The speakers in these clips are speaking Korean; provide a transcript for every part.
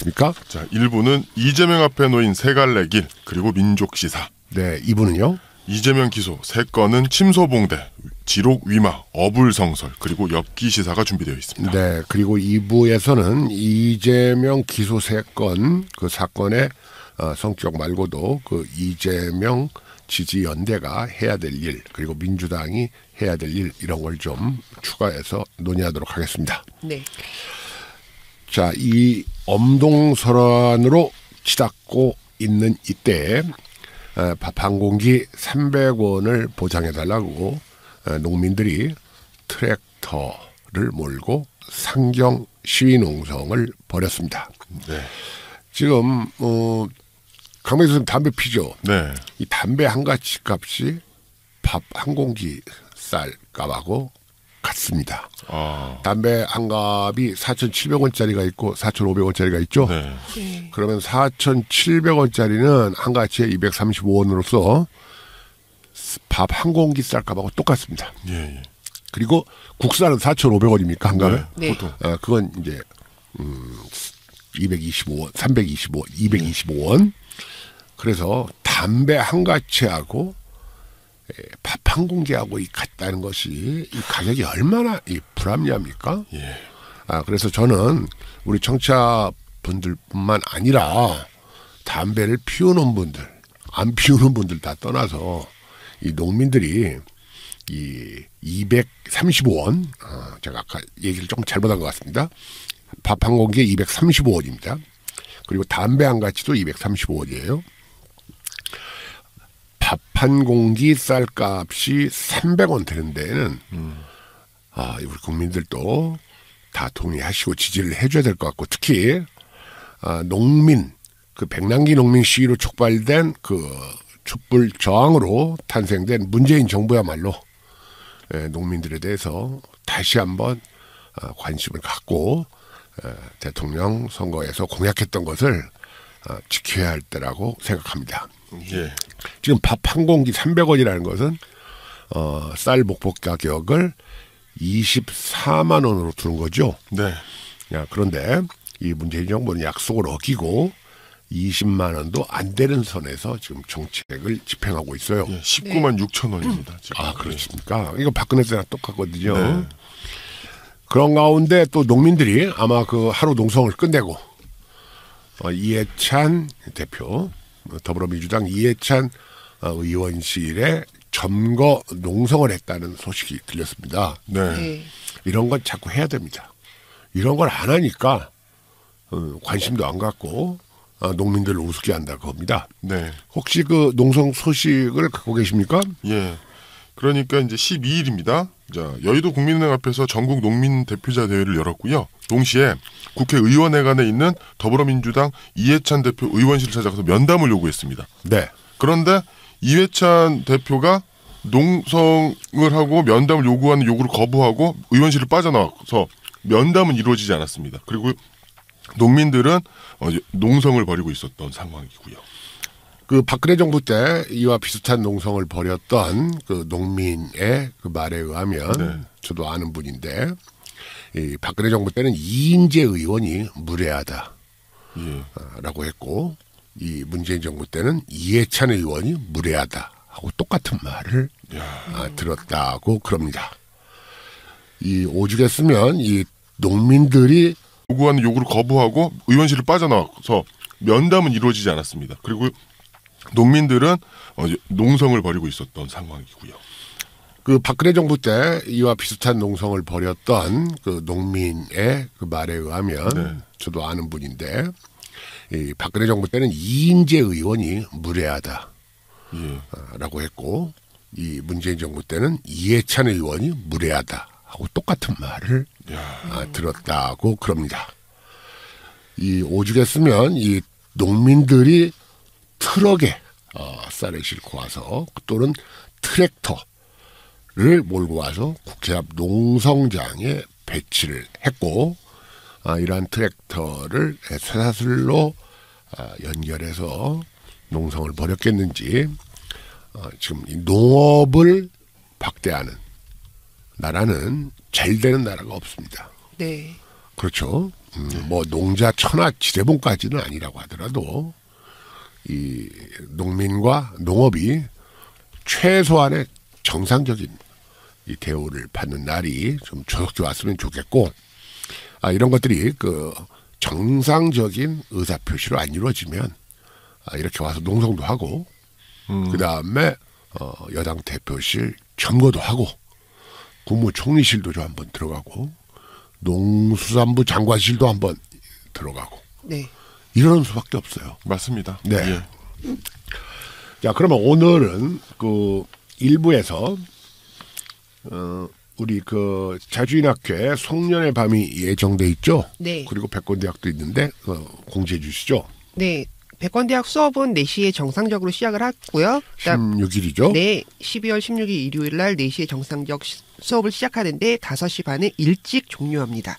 있습니까? 자, 1부는 이재명 앞에 놓인 세 갈래 길 그리고 민족시사. 네, 2부는요? 이재명 기소 3건은 침소봉대, 지록 위마, 어불성설 그리고 엽기 시사가 준비되어 있습니다. 네, 그리고 2부에서는 이재명 기소 3건 그 사건의 성격 말고도 그 이재명 지지연대가 해야 될 일 그리고 민주당이 해야 될 일 이런 걸 좀 추가해서 논의하도록 하겠습니다. 네. 자, 이 엄동설안으로 치닫고 있는 이때 밥 한 공기 300원을 보장해달라고 농민들이 트랙터를 몰고 상경 시위농성을 벌였습니다. 네. 지금 강백수 선생님 담배 피죠? 네. 이 담배 한 가지 값이 밥 한 공기 쌀 값하고 같습니다. 담배 한 갑이 4,700원짜리가 있고 4,500원짜리가 있죠. 네. 네. 그러면 4,700원짜리는 한 가지에 235원으로서 밥 한 공기 쌀값하고 똑같습니다. 예. 그리고 국쌀은 4,500원입니까 한 갑에? 네. 보통. 그건 이제 225원, 325원, 225원. 그래서 담배 한 가치하고 밥 한 공기하고 같다는 것이 이 가격이 얼마나 불합리합니까? 예. 그래서 저는 우리 청취자분들뿐만 아니라 담배를 피우는 분들, 안 피우는 분들 다 떠나서 이 농민들이 이 235원, 제가 아까 얘기를 조금 잘못한 것 같습니다. 밥 한 공기에 235원입니다. 그리고 담배 한 가치도 235원이에요. 밥 한 공기 쌀값이 300원 되는 데에는 우리 국민들도 다 동의하시고 지지를 해줘야 될 것 같고 특히 농민 그 백남기 농민 시위로 촉발된 그 촛불 저항으로 탄생된 문재인 정부야말로 농민들에 대해서 다시 한번 관심을 갖고 대통령 선거에서 공약했던 것을 지켜야 할 때라고 생각합니다. 예. 지금 밥 한 공기 300원이라는 것은 쌀 목복 가격을 24만 원으로 두는 거죠. 네. 그런데 이 문재인 정부는 약속을 어기고 20만 원도 안 되는 선에서 지금 정책을 집행하고 있어요. 예, 19만 6천 원입니다. 지금. 그렇습니까? 이거 박근혜 때랑 똑같거든요. 네. 그런 가운데 또 농민들이 아마 그 하루 농성을 끝내고 이해찬 대표 더불어민주당 이해찬 의원실에 점거 농성을 했다는 소식이 들렸습니다. 네. 네. 이런 건 자꾸 해야 됩니다. 이런 걸 안 하니까 관심도 안 갖고 농민들을 우습게 한다고 합니다. 네. 혹시 그 농성 소식을 갖고 계십니까? 예. 그러니까 이제 12일입니다. 자, 여의도 국민은행 앞에서 전국 농민 대표자 대회를 열었고요. 동시에 국회의원회관에 있는 더불어민주당 이해찬 대표 의원실을 찾아가서 면담을 요구했습니다. 네. 그런데 이해찬 대표가 농성을 하고 면담을 요구하는 요구를 거부하고 의원실을 빠져나와서 면담은 이루어지지 않았습니다. 그리고 농민들은 농성을 벌이고 있었던 상황이고요. 그 박근혜 정부 때 이와 비슷한 농성을 벌였던 그 농민의 그 말에 의하면 네. 저도 아는 분인데 이 박근혜 정부 때는 이인재 의원이 무례하다라고 했고 이 문재인 정부 때는 이해찬 의원이 무례하다 하고 똑같은 말을 들었다고 그럽니다. 이 오죽했으면 이 농민들이 요구하는 요구를 거부하고 의원실을 빠져나와서 면담은 이루어지지 않았습니다. 그리고 농민들은 농성을 벌이고 있었던 상황이고요. 그 박근혜 정부 때 이와 비슷한 농성을 벌였던 그 농민의 그 말에 의하면 저도 아는 분인데 이 박근혜 정부 때는 이인재 의원이 무례하다라고 했고 이 문재인 정부 때는 이해찬 의원이 무례하다 하고 똑같은 말을 들었다고 그럽니다. 이 오죽했으면 이 농민들이 트럭에 쌀을 싣고 와서 또는 트랙터를 몰고 와서 국회 앞 농성장에 배치를 했고 이러한 트랙터를 쇠사슬로 연결해서 농성을 벌였겠는지 지금 이 농업을 박대하는 나라는 잘 되는 나라가 없습니다. 네. 그렇죠. 뭐 농자 천하 지대본까지는 아니라고 하더라도 이 농민과 농업이 최소한의 정상적인 이 대우를 받는 날이 좀 조속히 왔으면 좋겠고, 이런 것들이 그 정상적인 의사 표시로 안 이루어지면 이렇게 와서 농성도 하고 그 다음에 여당 대표실 점거도 하고 국무총리실도 좀 한번 들어가고 농수산부 장관실도 한번 들어가고 네. 이러는 수밖에 없어요. 맞습니다. 네. 예. 자, 그러면 오늘은 그 일부에서 우리 그 자주인학회 송년회 밤이 예정돼 있죠. 네. 그리고 백권대학도 있는데 공지해 주시죠. 네. 백권대학 수업은 4시에 정상적으로 시작을 하고요. 16일이죠. 네. 12월 16일 일요일 날 4시에 정상적 수업을 시작하는데 5시 반에 일찍 종료합니다.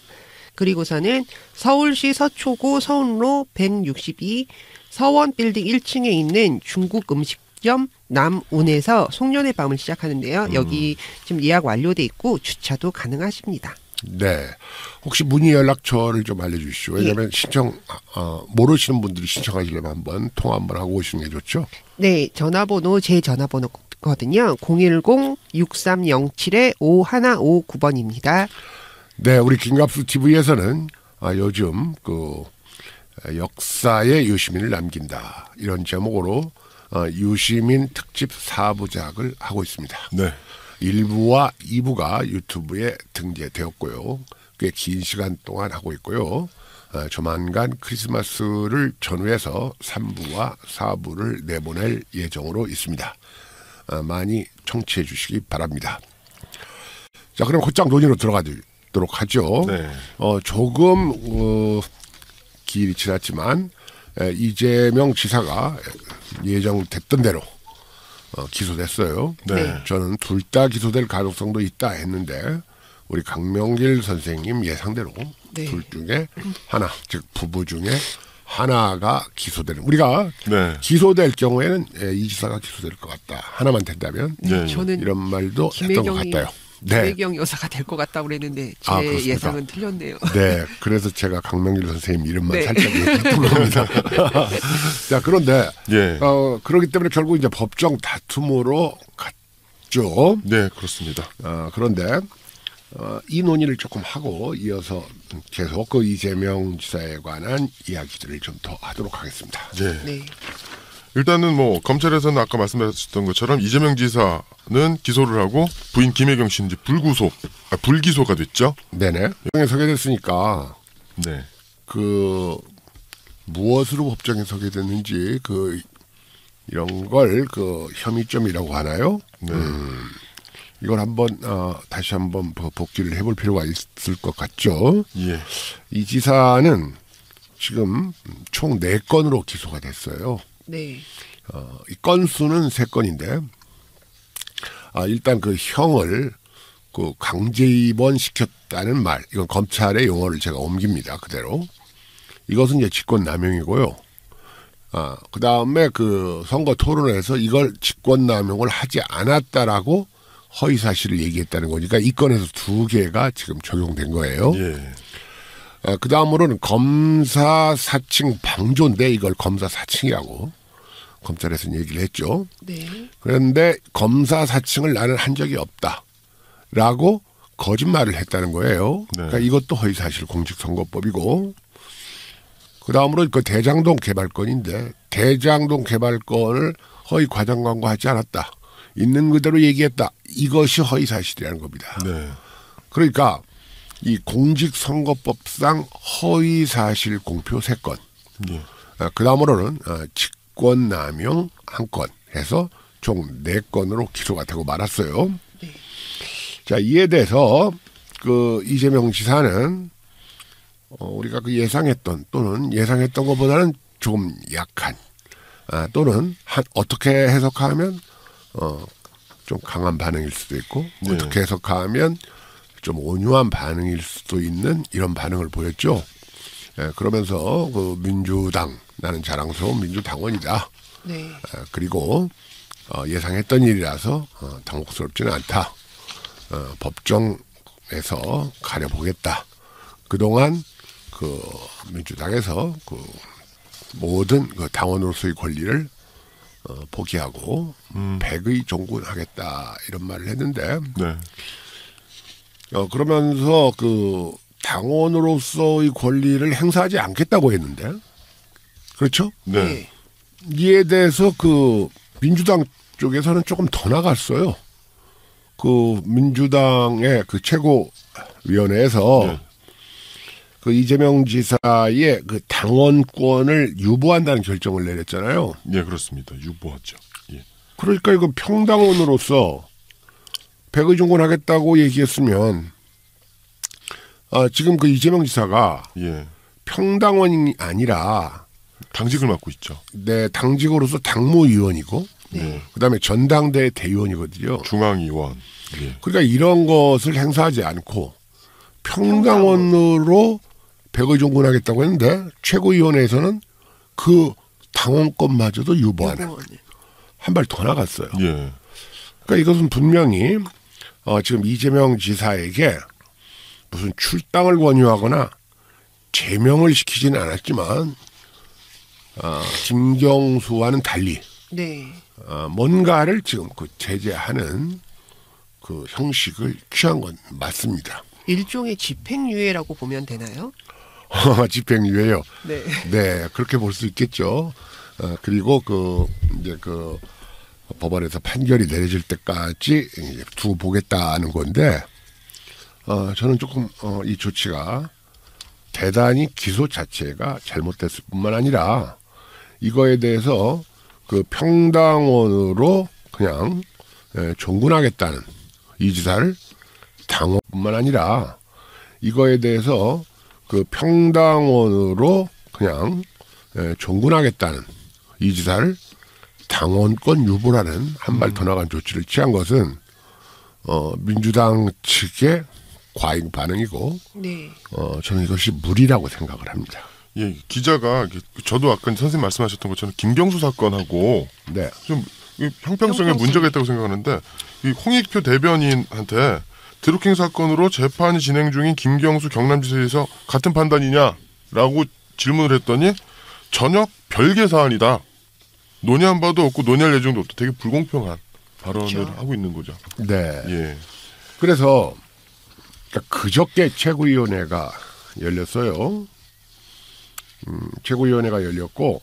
그리고서는 서울시 서초구 서운로 162 서원빌딩 1층에 있는 중국 음식점 남운에서 송년회 밤을 시작하는데요. 여기 지금 예약 완료돼 있고 주차도 가능하십니다. 네. 혹시 문의 연락처를 좀 알려주시죠. 왜냐하면 신청 모르시는 분들이 신청하시려면 한번 통화 한번 하고 오시는 게 좋죠. 네. 전화번호 제 전화번호거든요. 010-6307-5159번입니다. 네. 우리 김갑수 TV에서는 요즘 그 역사의 유시민을 남긴다 이런 제목으로 유시민 특집 4부작을 하고 있습니다. 네. 1부와 2부가 유튜브에 등재되었고요. 꽤 긴 시간 동안 하고 있고요. 조만간 크리스마스를 전후해서 3부와 4부를 내보낼 예정으로 있습니다. 많이 청취해 주시기 바랍니다. 자, 그럼 곧장 논의로 들어가도록 하죠. 네. 조금 기일이 지났지만 이재명 지사가 예정됐던 대로 기소됐어요. 네. 저는 둘 다 기소될 가능성도 있다 했는데 우리 강명길 선생님 예상대로 네. 둘 중에 하나, 즉 부부 중에 하나가 기소되는, 우리가 네. 기소될 경우에는 이 지사가 기소될 것 같다, 하나만 된다면 예, 예. 저는 이런 말도 했던 것 같아요. 김혜경 여사가 될 것 같다고 그랬는데 제 그렇습니까? 예상은 틀렸네요. 네, 그래서 제가 강명길 선생님 이름만 네. 살짝 얘기했던 겁니다. 자, 그런데 예. 그렇기 때문에 결국 이제 법정 다툼으로 갔죠. 네, 그렇습니다. 그런데 이 논의를 조금 하고 이어서 계속 그 이재명 지사에 관한 이야기들을 좀 더 하도록 하겠습니다. 예. 네. 일단은 뭐 검찰에서는 아까 말씀하셨던 것처럼 이재명 지사는 기소를 하고 부인 김혜경 씨는 이제 불기소가 됐죠. 네네. 법정에 서게 됐으니까 네. 그 무엇으로 법정에 서게 됐는지 그 이런 걸 그 혐의점이라고 하나요? 네. 이걸 한번 다시 한번 복기를 해볼 필요가 있을 것 같죠. 예. 이 지사는 지금 총 4건으로 기소가 됐어요. 네. 이 건수는 3건인데 일단 그 형을 그 강제 입원시켰다는 말, 이건 검찰의 용어를 제가 옮깁니다. 그대로. 이것은 이제 직권남용이고요. 그 다음에 그 선거 토론에서 이걸 직권남용을 하지 않았다라고 허위사실을 얘기했다는 거니까 이 건에서 2개가 지금 적용된 거예요. 예. 그 다음으로는 검사 사칭 방조인데 이걸 검사 사칭이라고 검찰에서는 얘기를 했죠. 네. 그런데 검사 사칭을 나는 한 적이 없다라고 거짓말을 했다는 거예요. 네. 그러니까 이것도 허위사실 공직선거법이고, 그 다음으로 그 대장동 개발건인데 대장동 개발건을 허위 과장 광고하지 않았다, 있는 그대로 얘기했다, 이것이 허위사실이라는 겁니다. 네. 그러니까 이 공직선거법상 허위사실 공표 3건, 예. 그 다음으로는 직권남용 1건 해서 총 4건으로 기소가 되고 말았어요. 네. 자, 이에 대해서 그 이재명 지사는 우리가 그 예상했던 또는 예상했던 것보다는 조금 약한, 또는 어떻게 해석하면 좀 강한 반응일 수도 있고, 네. 어떻게 해석하면 좀 온유한 반응일 수도 있는 이런 반응을 보였죠. 그러면서 그 민주당, 나는 자랑스러운 민주당원이다. 네. 그리고 예상했던 일이라서 당혹스럽지는 않다. 법정에서 가려보겠다. 그동안 그 민주당에서 그 모든 그 당원으로서의 권리를 포기하고 백의 종군하겠다 이런 말을 했는데 네. 그러면서 그 당원으로서의 권리를 행사하지 않겠다고 했는데 그렇죠? 네. 이에 대해서 그 민주당 쪽에서는 조금 더 나갔어요. 그 민주당의 그 최고위원회에서 네. 그 이재명 지사의 그 당원권을 유보한다는 결정을 내렸잖아요. 예, 그렇습니다. 유보하죠. 예. 그러니까 이거 평당원으로서 백의 종군하겠다고 얘기했으면 지금 그 이재명 지사가 예. 평당원이 아니라 당직을 맡고 있죠. 네, 당직으로서 당무위원이고 그다음에 전당대회 대의원이거든요. 중앙위원. 예. 그러니까 이런 것을 행사하지 않고 평당원으로 백의 종군하겠다고 했는데 최고위원회에서는 그 당원권마저도 유보하는 한 발 더 나갔어요. 예. 그러니까 이것은 분명히 지금 이재명 지사에게 무슨 출당을 권유하거나 제명을 시키지는 않았지만 김경수와는 달리 네. 뭔가를 지금 그 제재하는 그 형식을 취한 건 맞습니다. 일종의 집행유예라고 보면 되나요? 집행유예요. 네. 네, 그렇게 볼 수 있겠죠. 그리고 그 이제 그 법원에서 판결이 내려질 때까지 이제 두고 보겠다는 건데, 저는 조금 이 조치가 대단히 기소 자체가 잘못됐을 뿐만 아니라 이거에 대해서 그 평당원으로 그냥 종군하겠다는 이 지사를 당원뿐만 아니라 이거에 대해서 그 평당원으로 그냥 종군하겠다는 이 지사를 당원권 유보라는 한 발 더 나간 조치를 취한 것은 민주당 측의 과잉 반응이고 네. 저는 이것이 무리라고 생각을 합니다. 예, 기자가 저도 아까 선생님 말씀하셨던 것처럼 김경수 사건하고 네. 좀 형평성에 문제가 있다고 생각하는데 이 홍익표 대변인한테 드루킹 사건으로 재판이 진행 중인 김경수 경남지사에서 같은 판단이냐라고 질문을 했더니 전혀 별개 사안이다. 논의한 바도 없고 논의할 예정도 없다. 되게 불공평한 발언을 그렇죠. 하고 있는 거죠. 네. 예. 그래서 그저께 최고위원회가 열렸어요. 최고위원회가 열렸고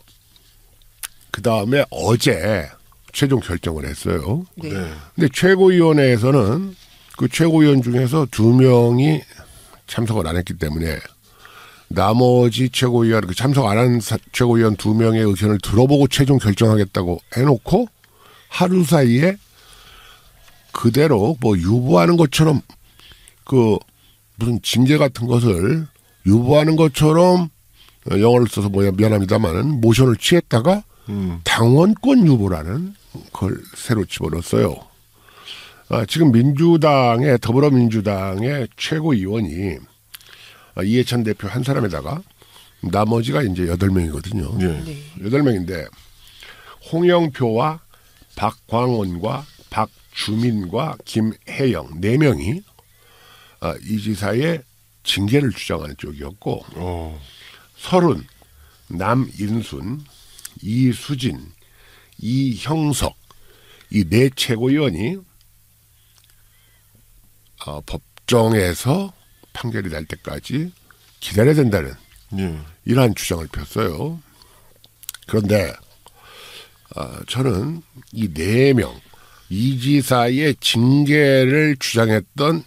그 다음에 어제 최종 결정을 했어요. 네. 네. 근데 최고위원회에서는 그 최고위원 중에서 2명이 참석을 안 했기 때문에 나머지 최고위원, 그 참석 안 한 최고위원 2명의 의견을 들어보고 최종 결정하겠다고 해놓고 하루 사이에 그대로 뭐 유보하는 것처럼 그 무슨 징계 같은 것을 유보하는 것처럼 영어를 써서 미안합니다만은 모션을 취했다가 당원권 유보라는 걸 새로 집어넣었어요. 지금 민주당의 더불어민주당의 최고위원이 이해찬 대표 한 사람에다가 나머지가 이제 8명이거든요. 예. 네. 8명인데 홍영표와 박광원과 박주민과 김혜영 4명이 이 지사의 징계를 주장하는 쪽이었고 설훈, 남인순, 이수진, 이형석 이 4 최고위원이 법정에서 판결이 날 때까지 기다려야 된다는 예. 이러한 주장을 폈어요. 그런데 저는 이 4명, 이 지사의 징계를 주장했던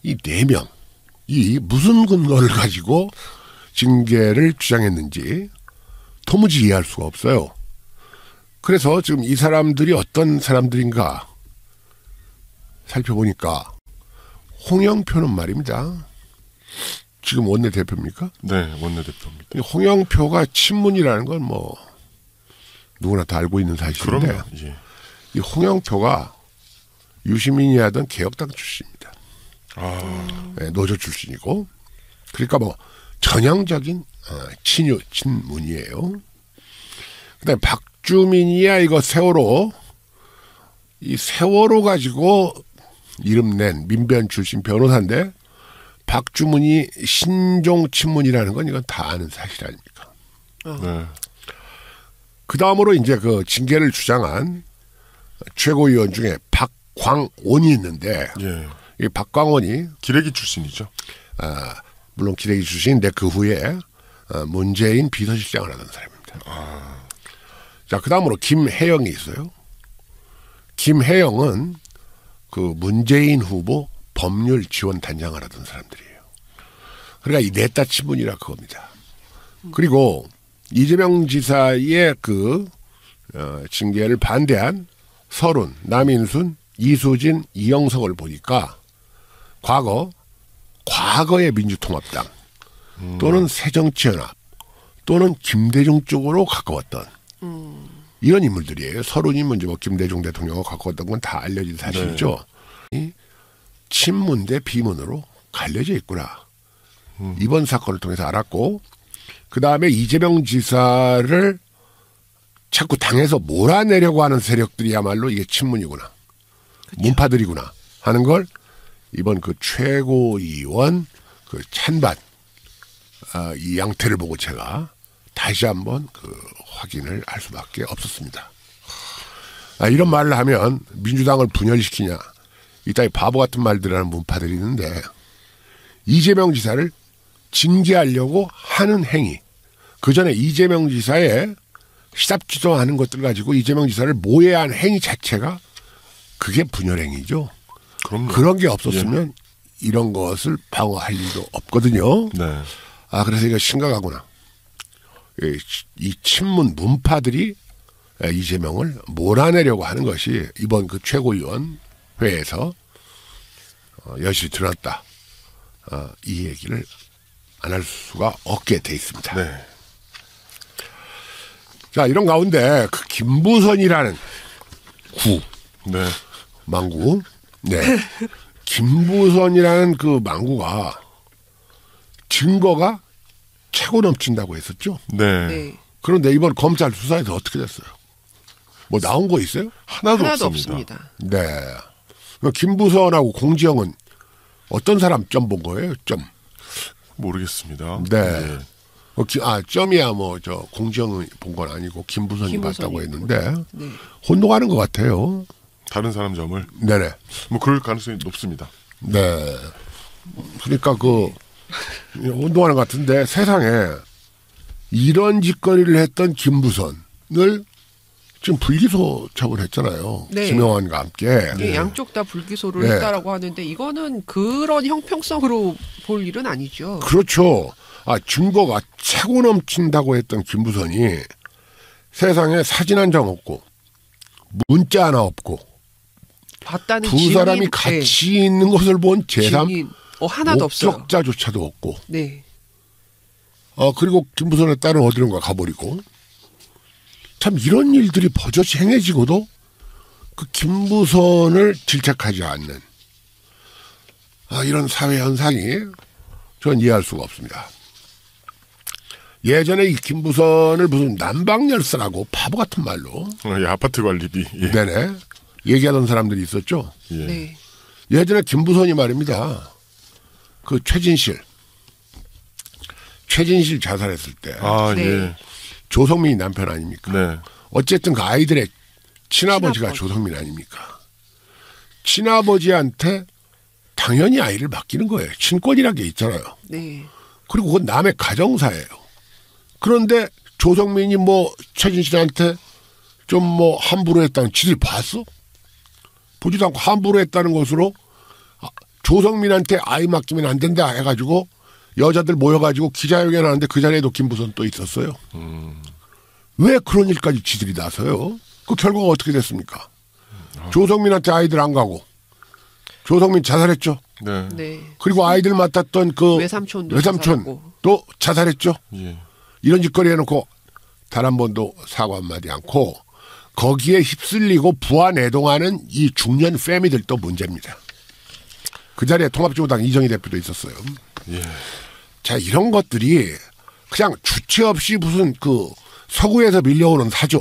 이 4명, 이 무슨 근거를 가지고 징계를 주장했는지 도무지 이해할 수가 없어요. 그래서 지금 이 사람들이 어떤 사람들인가 살펴보니까 홍영표는 말입니다. 지금 원내대표입니까? 네, 원내대표입니다. 이 홍영표가 친문이라는 건 뭐 누구나 다 알고 있는 사실인데 그럼요. 예. 이 홍영표가 유시민이 하던 개혁당 출신입니다. 네, 노조 출신이고 그러니까 뭐 전형적인 친문이에요. 그다음에 박주민이야 이거 세월호 이 세월호 가지고 이름 낸 민변 출신 변호사인데 박주문이 신종 친문이라는 건 이건 다 아는 사실 아닙니까? 네. 그 다음으로 이제 그 징계를 주장한 최고위원 중에 박광원이 있는데 예. 이 박광원이 기레기 출신이죠. 물론 기레기 출신인데 그 후에 문재인 비서실장을 하던 사람입니다. 자, 그 다음으로 김혜영이 있어요. 김혜영은 그 문재인 후보 법률 지원 단장을 하던 사람들이에요. 그러니까 이 넷다 친문이라 그겁니다. 그리고 이재명 지사의 그 징계를 반대한 서른, 남인순, 이수진, 이영석을 보니까 과거의 민주통합당 또는 새정치연합 또는 김대중 쪽으로 가까웠던 이런 인물들이에요. 서른이 먼저 뭐 김대중 대통령과 가까웠던 건 다 알려진 사실이죠. 이 친문 대 비문으로 갈려져 있구나. 이번 사건을 통해서 알았고 그 다음에 이재명 지사를 자꾸 당에서 몰아내려고 하는 세력들이야말로 이게 친문이구나. 그쵸. 문파들이구나 하는 걸 이번 그 최고위원 그 찬반 이 양태를 보고 제가 다시 한번 그 확인을 할 수밖에 없었습니다. 이런 말을 하면 민주당을 분열시키냐 이따위 바보 같은 말들 하는 문파들이 있는데 이재명 지사를 징계하려고 하는 행위 그 전에 이재명 지사의 시답지도하는 것들 가지고 이재명 지사를 모해한 행위 자체가 그게 분열행위죠. 그럼요. 그런 게 없었으면 이런 것을 방어할 일도 없거든요. 네. 그래서 이거 심각하구나. 이 친문 문파들이 이재명을 몰아내려고 하는 것이 이번 그 최고위원 회에서 여실히 드러났다. 이 얘기를 안 할 수가 없게 돼 있습니다. 네. 자, 이런 가운데 그 김부선이라는 네. 망구, 네, 김부선이라는 그 망구가 증거가 최고 넘친다고 했었죠. 네. 네. 그런데 이번 검찰 수사에서 어떻게 됐어요? 뭐 나온 거 있어요? 하나도 없습니다. 네. 김부선하고 공지영은 어떤 사람 점 본 거예요? 점. 모르겠습니다. 네. 점이야 뭐 저 공지영은 본 건 아니고 김부선이 봤다고 했는데 네. 혼동하는 것 같아요. 다른 사람 점을. 네네. 뭐 그럴 가능성이 높습니다. 네. 그러니까 그 혼동하는 것 같은데 세상에 이런 짓거리를 했던 김부선을 지금 불기소 처분했잖아요. 네. 김영환과 함께. 네, 양쪽 다 불기소를 네. 했다라고 하는데 이거는 그런 형평성으로 볼 일은 아니죠. 그렇죠. 증거가 최고 넘친다고 했던 김부선이 세상에 사진 한 장 없고 문자 하나 없고 봤다는 두 사람이 같이 있는 것을 본 제3 증인 하나도 없어요. 목격자조차도 없고 네. 그리고 김부선의 딸은 어디론가 가버리고 참 이런 일들이 버젓이 행해지고도 그 김부선을 질책하지 않는 이런 사회 현상이 전 이해할 수가 없습니다. 예전에 이 김부선을 무슨 난방열사라고 바보 같은 말로 아파트 관리비. 예. 네네 얘기하던 사람들이 있었죠. 예. 네. 예전에 김부선이 말입니다. 그 최진실 자살했을 때 네. 예. 조성민이 남편 아닙니까? 네. 어쨌든 그 아이들의 친아버지가 조성민 아닙니까? 친아버지한테 당연히 아이를 맡기는 거예요. 친권이라는 게 있잖아요. 네. 그리고 그건 남의 가정사예요. 그런데 조성민이 뭐 최진실한테 좀 뭐 함부로 했다는 지들이 봤어? 보지도 않고 함부로 했다는 것으로 조성민한테 아이 맡기면 안 된다 해가지고 여자들 모여가지고 기자회견 하는데 그 자리에도 김부선 또 있었어요. 왜 그런 일까지 지들이 나서요? 그 결과가 어떻게 됐습니까? 조성민한테 아이들 안 가고 조성민 자살했죠. 네. 네. 그리고 아이들 맡았던 그 외삼촌도 자살하고. 또 자살했죠. 예. 이런 짓거리 해놓고 단 한 번도 사과 한마디 않고 거기에 휩쓸리고 부안해동하는 이 중년 패미들도 문제입니다. 그 자리에 통합진보당 이정희 대표도 있었어요. 예. 자, 이런 것들이 그냥 주체 없이 무슨 그 서구에서 밀려오는 사조,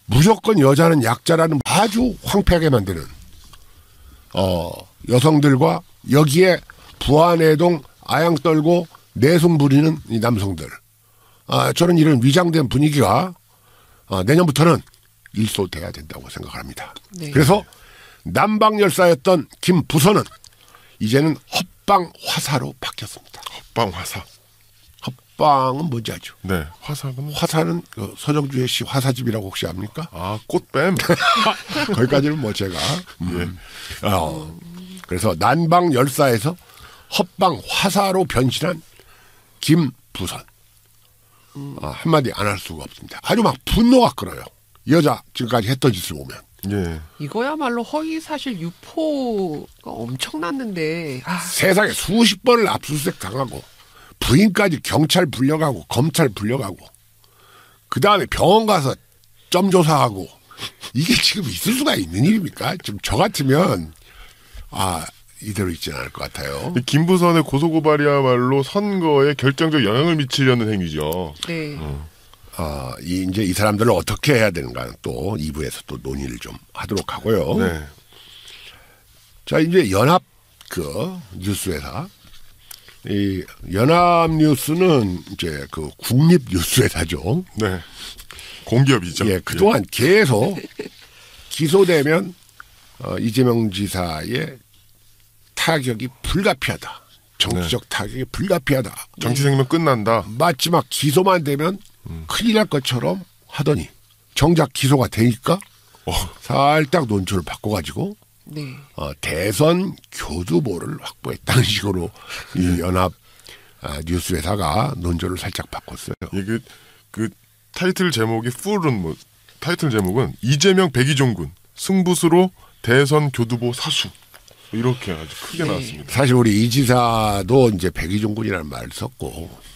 무조건 여자는 약자라는 아주 황폐하게 만드는 여성들과 여기에 부안해동 아양 떨고 내숭 부리는 이 남성들. 저는 이런 위장된 분위기가 내년부터는 일소돼야 된다고 생각합니다. 네. 그래서 남방열사였던 김부선은 이제는 헛방 화사로 바뀌었습니다. 헛방 화사. 헛방은 뭔지 알죠? 네. 화사는 화사는 그 서정주의 씨 화사집이라고 혹시 압니까? 꽃뱀. 거기까지는 뭐 제가. 그래서 난방열사에서 헛방 화사로 변신한 김부선. 한마디 안 할 수가 없습니다. 아주 막 분노가 끓어요. 여자 지금까지 했던 짓을 보면. 예. 이거야말로 허위사실 유포가 엄청났는데 세상에 수십 번을 압수수색 당하고 부인까지 경찰 불려가고 검찰 불려가고 그 다음에 병원 가서 점 조사하고 이게 지금 있을 수가 있는 일입니까? 지금 저 같으면 이대로 있지는 않을 것 같아요. 김부선의 고소고발이야말로 선거에 결정적 영향을 미치려는 행위죠. 네. 이제 이 사람들을 어떻게 해야 되는가 또 2부에서 또 논의를 좀 하도록 하고요. 네. 자, 이제 연합 뉴스회사. 이 연합뉴스는 이제 그 국립뉴스회사죠. 네. 공기업이죠. 예, 그동안 계속 기소되면 이재명 지사의 타격이 불가피하다. 정치적 타격이 불가피하다. 정치 생명 끝난다. 마지막 기소만 되면 큰일 날 것처럼 하더니 정작 기소가 되니까 살짝 논조를 바꿔가지고 네. 대선 교두보를 확보했다는 식으로 이 연합 뉴스회사가 논조를 살짝 바꿨어요. 이게 그 타이틀 제목이 타이틀 제목은 이재명 백의종군 승부수로 대선 교두보 사수 이렇게 아주 크게 나왔습니다. 사실 우리 이 지사도 이제 백의종군이라는 말을 썼고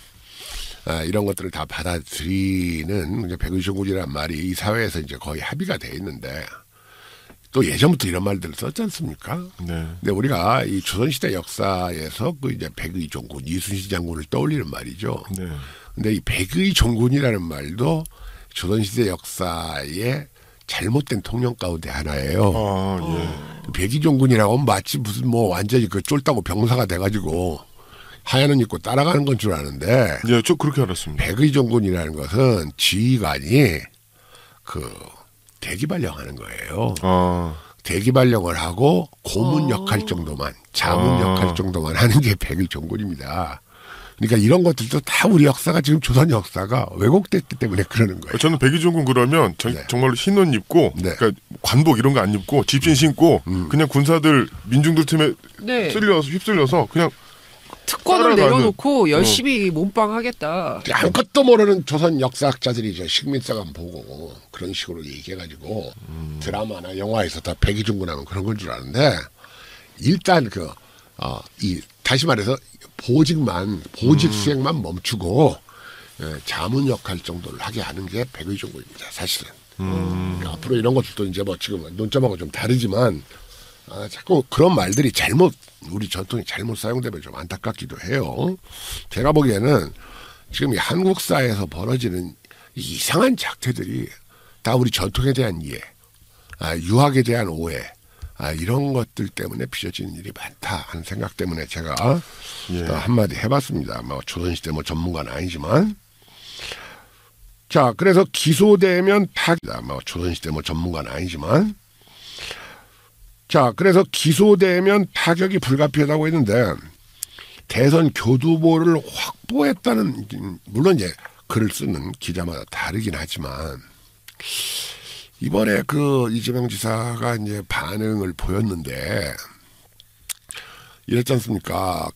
이런 것들을 다 받아들이는 이제 백의종군이라는 말이 이 사회에서 이제 거의 합의가 돼 있는데 또 예전부터 이런 말들을 썼지 않습니까? 네. 근데 우리가 이 조선시대 역사에서 그 이제 백의종군 이순신 장군을 떠올리는 말이죠. 네. 근데 이 백의종군이라는 말도 조선시대 역사의 잘못된 통념 가운데 하나예요. 예. 백의종군이라고 하면 마치 무슨 뭐 완전히 그 쫄다고 병사가 돼가지고 하얀 옷 입고 따라가는 건 줄 아는데. 예, 저 그렇게 알았습니다. 백의종군이라는 것은 지휘관이 대기발령하는 거예요. 대기발령을 하고 고문 역할 정도만, 자문 역할 정도만 하는 게 백의종군입니다. 그러니까 이런 것들도 다 우리 역사가 지금 조선 역사가 왜곡됐기 때문에 그러는 거예요. 저는 백의종군 그러면 정말로 흰 옷 입고 그러니까 관복 이런 거 안 입고 집신 신고 그냥 군사들 민중들 틈에 휩쓸려서 그냥 특권을 내려놓고 열심히 몸빵하겠다. 아무것도 모르는 조선 역사학자들이 이제 식민사관 보고 그런 식으로 얘기해가지고 드라마나 영화에서 다 백의종군하면 그런 건 줄 아는데 일단 다시 말해서 보직 수행만 멈추고 자문 역할 정도를 하게 하는 게 백의종군입니다. 사실은. 그러니까 앞으로 이런 것들도 이제 뭐 지금 논점하고 좀 다르지만 자꾸 그런 말들이 우리 전통이 잘못 사용되면 좀 안타깝기도 해요. 제가 보기에는 지금 이 한국사에서 벌어지는 이상한 작태들이 다 우리 전통에 대한 이해, 유학에 대한 오해, 이런 것들 때문에 빚어지는 일이 많다 하는 생각 때문에 제가 한마디 해봤습니다. 뭐 조선시대 뭐 전문가는 아니지만. 자, 그래서 기소되면 조선시대 뭐 전문가는 아니지만. 자, 그래서 기소되면 타격이 불가피하다고 했는데 대선 교두보를 확보했다는, 물론 이제 글을 쓰는 기자마다 다르긴 하지만 이번에 이재명 지사가 이제 반응을 보였는데 이랬지 않습니까?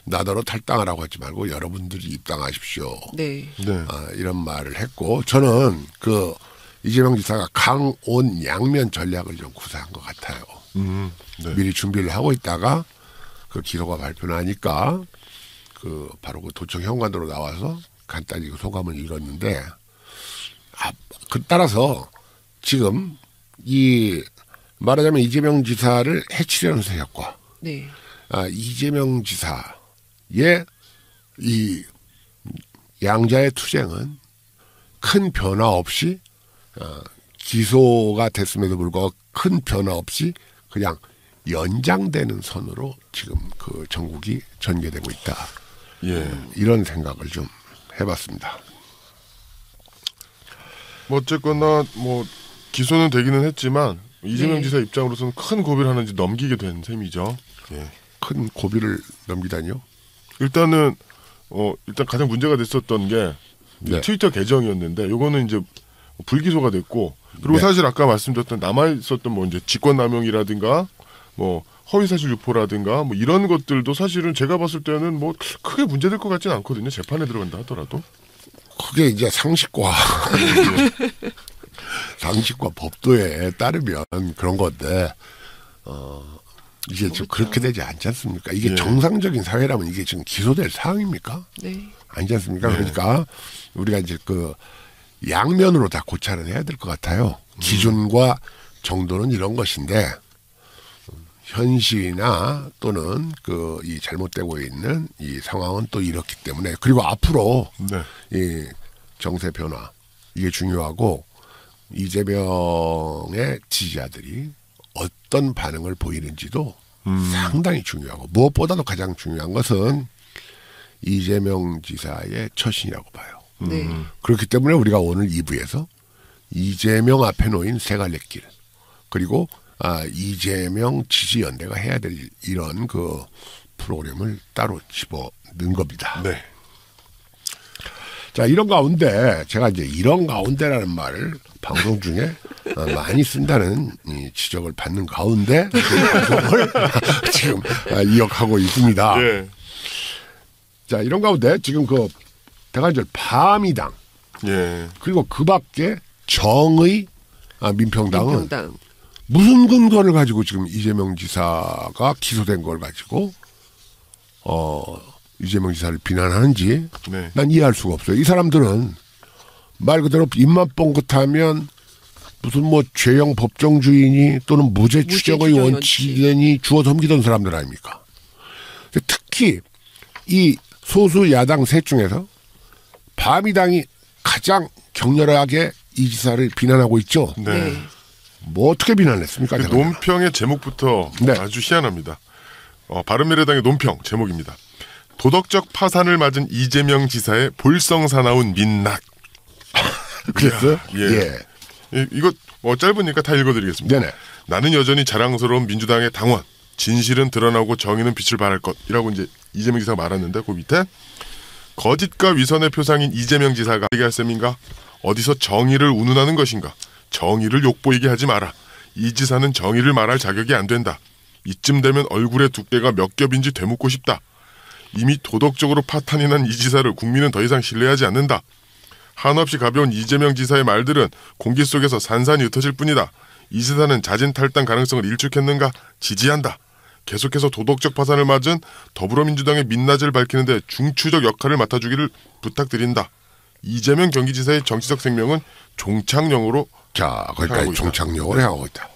나더러 탈당하라고 하지 말고 여러분들이 입당하십시오. 네. 이런 말을 했고 저는 이재명 지사가 강온 양면 전략을 좀 구사한 것 같아요. 미리 준비를 하고 있다가 기소가 발표나니까 바로 도청 현관으로 나와서 간단히 소감을 읽었는데 따라서 지금 말하자면 이재명 지사를 해치려는 세력과 이재명 지사의 이 양자의 투쟁은 큰 변화 없이 기소가 됐음에도 불구하고 큰 변화 없이 그냥 연장되는 선으로 지금 그 전국이 전개되고 있다. 예. 이런 생각을 좀 해봤습니다. 뭐 어쨌거나 뭐 기소는 되기는 했지만 이재명 네. 지사 입장으로서는 큰 고비를 하나 이제 넘기게 된 셈이죠. 예. 큰 고비를 넘기다니요? 일단은 일단 가장 문제가 됐었던 게 네. 트위터 계정이었는데 요거는 이제 불기소가 됐고 그리고 네. 사실 아까 말씀드렸던 남아 있었던 뭐 이제 직권남용이라든가 뭐 허위사실 유포라든가 뭐 이런 것들도 사실은 제가 봤을 때는 뭐 크게 문제될 것 같지는 않거든요. 재판에 들어간다 하더라도. 그게 이제 상식과 법도에 따르면 그런 건데 이게 지금 그렇게 되지 않지 않습니까? 이게 예. 정상적인 사회라면 이게 지금 기소될 사항입니까? 네. 아니지 않습니까? 네. 그러니까 우리가 이제 그 양면으로 다 고찰을 해야 될 것 같아요. 기준과 정도는 이런 것인데 현실이나 또는 그 이 잘못되고 있는 이 상황은 또 이렇기 때문에 그리고 앞으로 네. 이 정세 변화 이게 중요하고 이재명의 지지자들이 어떤 반응을 보이는지도 상당히 중요하고 무엇보다도 가장 중요한 것은 이재명 지사의 처신이라고 봐요. 네. 그렇기 때문에 우리가 오늘 2부에서 이재명 앞에 놓인 세 갈래 길 그리고 이재명 지지연대가 해야 될 이런 그 프로그램을 따로 집어넣은 겁니다. 네. 자, 이런 가운데 제가 이제 이런 가운데라는 말을 방송 중에 많이 쓴다는 이 지적을 받는 가운데 그 방송을 지금 이어가고 있습니다. 예. 자, 이런 가운데 지금 그 대관절 바미당 예. 그리고 그 밖에 정의 민평당은 민평당. 무슨 근거를 가지고 지금 이재명 지사가 기소된 걸 가지고 이재명 지사를 비난하는지 네. 난 이해할 수가 없어요. 이 사람들은 말 그대로 입맛 뻥긋하면 무슨 뭐 죄형 법정주의니 또는 무죄 추정의 추정 원칙이니 주워 섬기던 사람들 아닙니까? 특히 이 소수 야당 셋 중에서 바미당이 가장 격렬하게 이 지사를 비난하고 있죠. 네. 네. 뭐 어떻게 비난했습니까? 그 논평의 제목부터 네. 아주 희한합니다. 바른미래당의 논평 제목입니다. 도덕적 파산을 맞은 이재명 지사의 볼성사나운 민낯. 그랬어요? 예. 이거 짧으니까 다 읽어드리겠습니다. 네네. 나는 여전히 자랑스러운 민주당의 당원. 진실은 드러나고 정의는 빛을 발할 것이라고 이제 이재명 지사가 말했는데 그 밑에 거짓과 위선의 표상인 이재명 지사가 얘기할 셈인가? 어디서 정의를 운운하는 것인가? 정의를 욕보이게 하지 마라. 이 지사는 정의를 말할 자격이 안 된다. 이쯤 되면 얼굴의 두께가 몇 겹인지 되묻고 싶다. 이미 도덕적으로 파탄이 난 이 지사를 국민은 더 이상 신뢰하지 않는다. 한없이 가벼운 이재명 지사의 말들은 공기 속에서 산산이 흩어질 뿐이다. 이 지사는 자진 탈당 가능성을 일축했는가? 지지한다. 계속해서 도덕적 파산을 맞은 더불어민주당의 민낯을 밝히는데 중추적 역할을 맡아주기를 부탁드린다. 이재명 경기지사의 정치적 생명은 종착령으로 자, 하고 거기까지 있다. 종착역을 해하고 있다.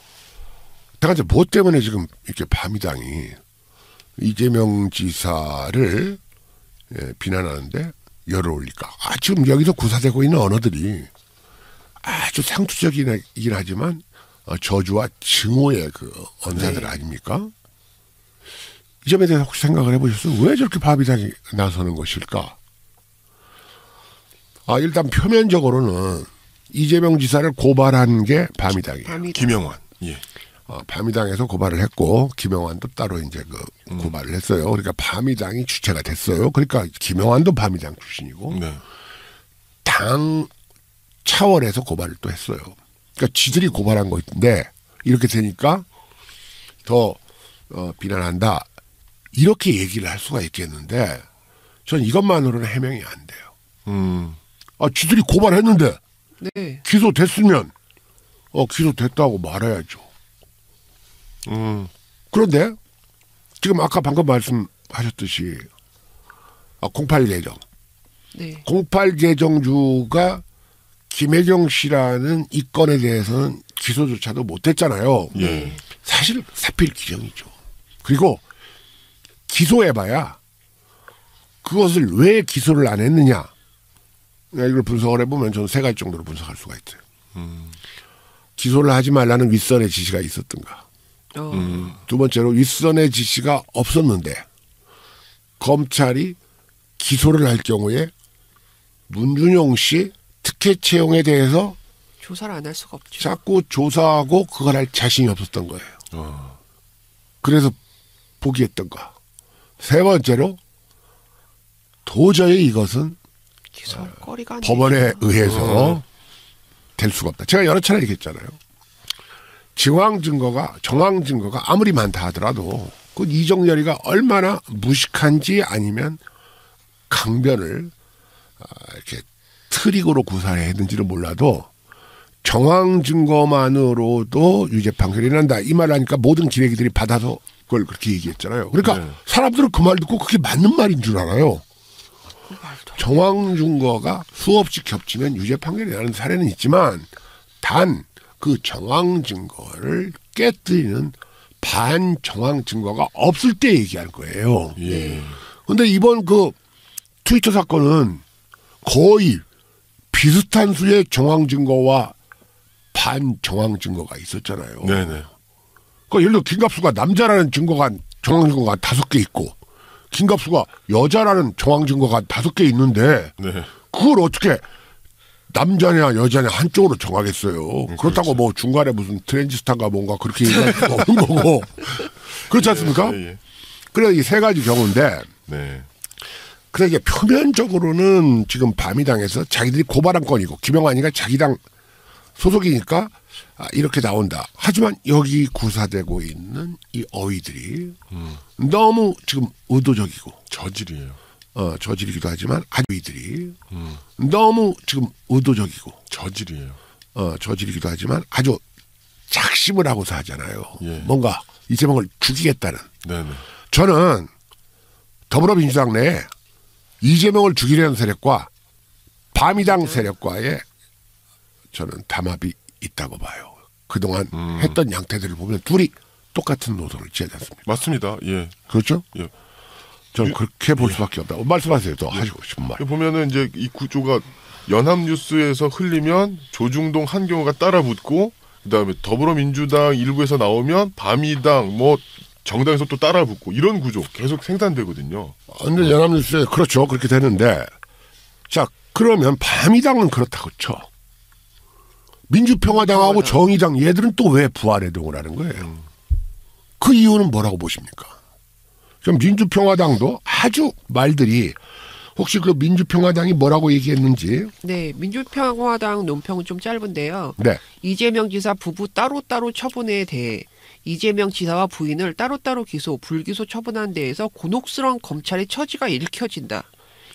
내가 이제 뭐 때문에 지금 이렇게 바미당이 이재명 지사를 비난하는데 열을 올릴까? 지금 여기서 구사되고 있는 언어들이 아주 상투적이긴 하지만 저주와 증오의 그 언사들 네. 아닙니까? 이 점에 대해서 혹시 생각을 해보셨어요? 왜 저렇게 바미당이 나서는 것일까? 일단 표면적으로는 이재명 지사를 고발한 게 바미당이에요. 바미당. 김영환. 예. 바미당에서 고발을 했고 김영환도 따로 이제 그 고발을 했어요. 그러니까 바미당이 주체가 됐어요. 그러니까 김영환도 바미당 출신이고 네. 당 차원에서 고발을 또 했어요. 그러니까 지들이 고발한 거인데 이렇게 되니까 더 비난한다. 이렇게 얘기를 할 수가 있겠는데 전 이것만으로는 해명이 안 돼요. 지들이 고발했는데 네. 기소됐으면 기소됐다고 말해야죠. 그런데 지금 아까 방금 말씀하셨듯이 08 개정. 네. 08 개정주가 김혜경 씨라는 이 건에 대해서는 기소조차도 못했잖아요. 예. 사실 사필 규정이죠. 그리고 기소해봐야 그것을 왜 기소를 안 했느냐. 이걸 분석을 해보면 저는 세 가지 정도로 분석할 수가 있어요. 기소를 하지 말라는 윗선의 지시가 있었던가. 두 번째로 윗선의 지시가 없었는데 검찰이 기소를 할 경우에 문준용 씨 특혜 채용에 대해서 조사를 안 할 수가 없죠. 자꾸 조사하고 그걸 할 자신이 없었던 거예요. 그래서 포기했던가. 세 번째로 도저히 이것은 기소거리가 법원에 의해서 될 수가 없다. 제가 여러 차례 얘기했잖아요. 정황 증거가 아무리 많다 하더라도 그 이정열이가 얼마나 무식한지 아니면 강변을 이렇게 트릭으로 구사를 했는지를 몰라도 정황 증거만으로도 유죄 판결이 난다. 이 말을 하니까 모든 기레기들이 받아서 그걸 그렇게 얘기했잖아요. 그러니까 사람들은 그 말 듣고 그게 맞는 말인 줄 알아요. 정황 증거가 수없이 겹치면 유죄 판결이 나는 사례는 있지만 단 그 정황 증거를 깨뜨리는 반정황 증거가 없을 때 얘기할 거예요. 그런데 이번 그 트위터 사건은 거의 비슷한 수의 정황 증거와 반정황 증거가 있었잖아요. 네네. 그러니까 예를 들어 김갑수가 남자라는 증거가 정황 증거가 5개 있고 김갑수가 여자라는 정황 증거가 5개 있는데 그걸 어떻게 남자냐 여자냐 한쪽으로 정하겠어요. 그렇다고 뭐 중간에 무슨 트랜지스타가 뭔가 그렇게 얘기할 수가 없는 거고. 그렇지 않습니까? 그래 이 세 가지 경우인데 그래 이게 표면적으로는 지금 밤이당에서 자기들이 고발한 건이고 김영환이가 자기 당 소속이니까 이렇게 나온다. 하지만 여기 구사되고 있는 이 어휘들이 너무 지금 의도적이고 저질이에요. 저질이기도 하지만 아주이들이 너무 지금 의도적이고 저질이에요. 저질이기도 하지만 아주 작심을 하고서 하잖아요. 뭔가 이재명을 죽이겠다는. 저는 더불어민주당 내에 이재명을 죽이려는 세력과 밤이당 세력과의 저는 담합이 있다고 봐요. 그동안 했던 양태들을 보면 둘이 똑같은 노선을 취하지 않습니까? 맞습니다. 그렇죠? 저는 그렇게 볼 수밖에 없다. 말씀하세요. 또 하시고 싶은 말. 보면은 이제 이 구조가 연합뉴스에서 흘리면 조중동 한경호가 따라붙고 그다음에 더불어민주당 일부에서 나오면 밤이당 뭐 정당에서 또 따라붙고 이런 구조 계속 생산되거든요. 근데 연합뉴스에 그렇죠. 그렇게 되는데 자 그러면 밤이당은 그렇다고 쳐. 민주평화당하고 정의당 얘들은 또 왜 부활해동을 하는 거예요? 그 이유는 뭐라고 보십니까? 그럼 민주평화당도 아주 말들이 혹시 그 민주평화당이 뭐라고 얘기했는지? 네, 민주평화당 논평은 좀 짧은데요. 네. 이재명 지사 부부 따로따로 처분에 대해 이재명 지사와 부인을 따로따로 기소, 불기소 처분한 데에서 곤혹스러운 검찰의 처지가 읽혀진다.